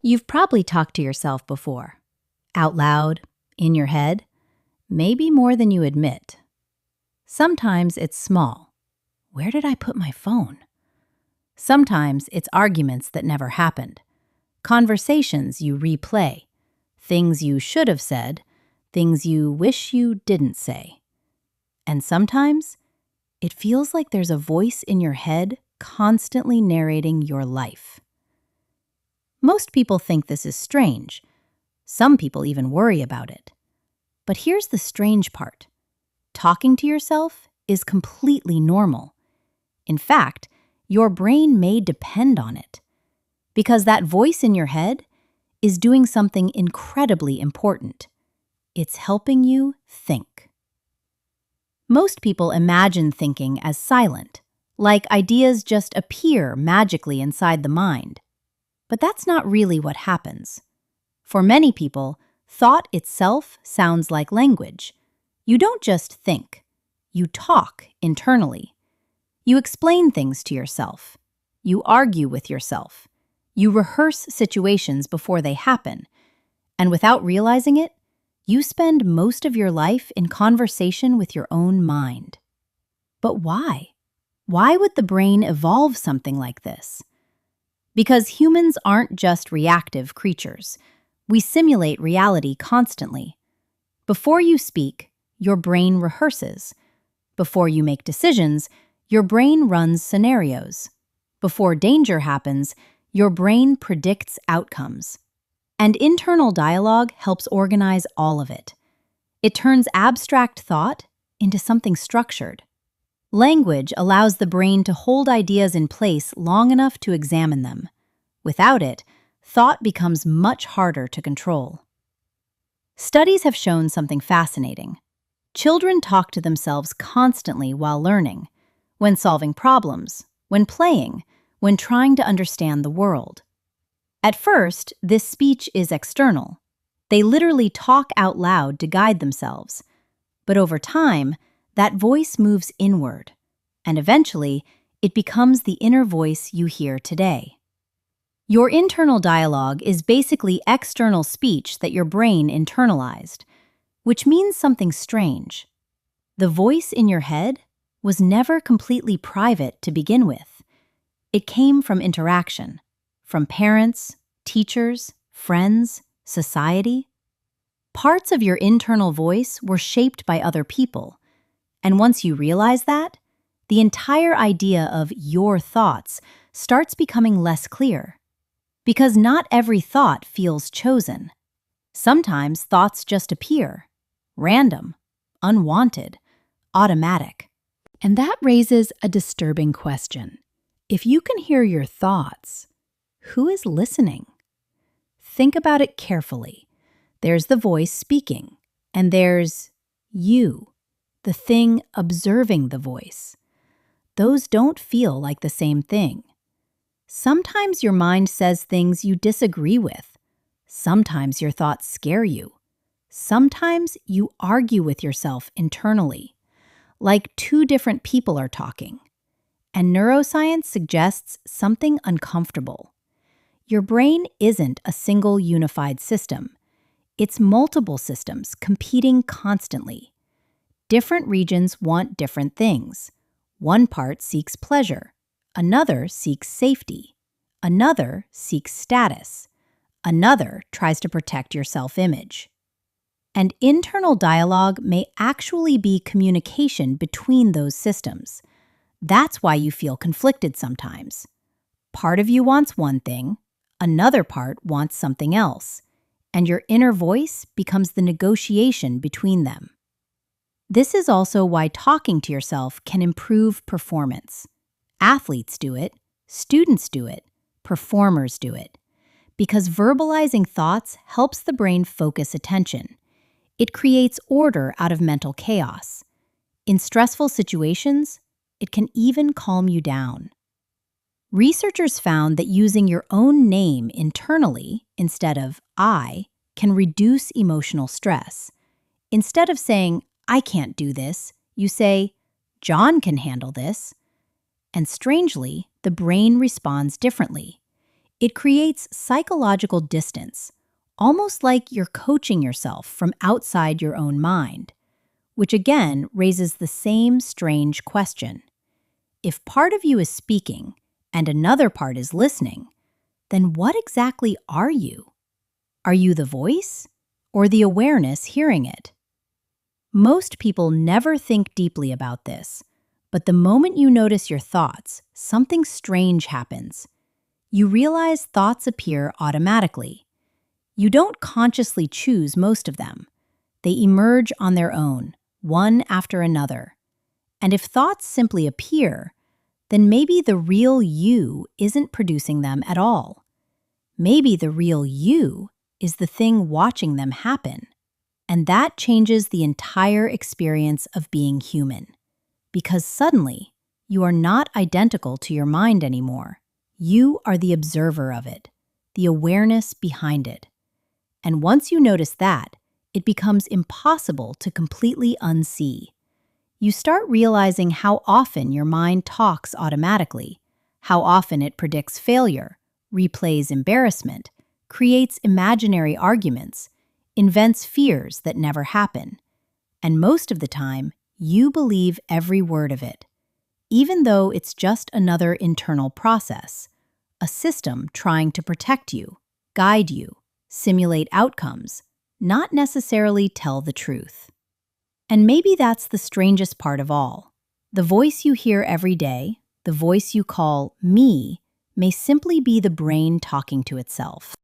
You've probably talked to yourself before, out loud, in your head, maybe more than you admit. Sometimes it's small. Where did I put my phone? Sometimes it's arguments that never happened, conversations you replay, things you should have said, things you wish you didn't say. And sometimes it feels like there's a voice in your head constantly narrating your life. Most people think this is strange. Some people even worry about it. But here's the strange part. Talking to yourself is completely normal. In fact, your brain may depend on it, because that voice in your head is doing something incredibly important. It's helping you think. Most people imagine thinking as silent, like ideas just appear magically inside the mind. But that's not really what happens. For many people, thought itself sounds like language. You don't just think. You talk internally. You explain things to yourself. You argue with yourself. You rehearse situations before they happen. And without realizing it, you spend most of your life in conversation with your own mind. But why? Why would the brain evolve something like this? Because humans aren't just reactive creatures. We simulate reality constantly. Before you speak, your brain rehearses. Before you make decisions, your brain runs scenarios. Before danger happens, your brain predicts outcomes. And internal dialogue helps organize all of it. It turns abstract thought into something structured. Language allows the brain to hold ideas in place long enough to examine them. Without it, thought becomes much harder to control. Studies have shown something fascinating. Children talk to themselves constantly while learning, when solving problems, when playing, when trying to understand the world. At first, this speech is external. They literally talk out loud to guide themselves. But over time, that voice moves inward, and eventually, it becomes the inner voice you hear today. Your internal dialogue is basically external speech that your brain internalized, which means something strange. The voice in your head was never completely private to begin with. It came from interaction, from parents, teachers, friends, society. Parts of your internal voice were shaped by other people. And once you realize that, the entire idea of your thoughts starts becoming less clear. Because not every thought feels chosen. Sometimes thoughts just appear, random, unwanted, automatic. And that raises a disturbing question. If you can hear your thoughts, who is listening? Think about it carefully. There's the voice speaking, and there's you, the thing observing the voice. Those don't feel like the same thing. Sometimes your mind says things you disagree with. Sometimes your thoughts scare you. Sometimes you argue with yourself internally, like two different people are talking. And neuroscience suggests something uncomfortable. Your brain isn't a single unified system. It's multiple systems competing constantly. Different regions want different things. One part seeks pleasure. Another seeks safety. Another seeks status. Another tries to protect your self-image. And internal dialogue may actually be communication between those systems. That's why you feel conflicted sometimes. Part of you wants one thing, another part wants something else, and your inner voice becomes the negotiation between them. This is also why talking to yourself can improve performance. Athletes do it, students do it, performers do it. Because verbalizing thoughts helps the brain focus attention. It creates order out of mental chaos. In stressful situations, it can even calm you down. Researchers found that using your own name internally instead of I can reduce emotional stress. Instead of saying, I can't do this, you say, John can handle this. And strangely, the brain responds differently. It creates psychological distance, almost like you're coaching yourself from outside your own mind, which again raises the same strange question. If part of you is speaking and another part is listening, then what exactly are you? Are you the voice or the awareness hearing it? Most people never think deeply about this, but the moment you notice your thoughts, something strange happens. You realize thoughts appear automatically. You don't consciously choose most of them. They emerge on their own, one after another. And if thoughts simply appear, then maybe the real you isn't producing them at all. Maybe the real you is the thing watching them happen. And that changes the entire experience of being human. Because suddenly, you are not identical to your mind anymore. You are the observer of it, the awareness behind it. And once you notice that, it becomes impossible to completely unsee. You start realizing how often your mind talks automatically, how often it predicts failure, replays embarrassment, creates imaginary arguments, invents fears that never happen. And most of the time, you believe every word of it, even though it's just another internal process, a system trying to protect you, guide you, simulate outcomes, not necessarily tell the truth. And maybe that's the strangest part of all. The voice you hear every day, the voice you call me, may simply be the brain talking to itself.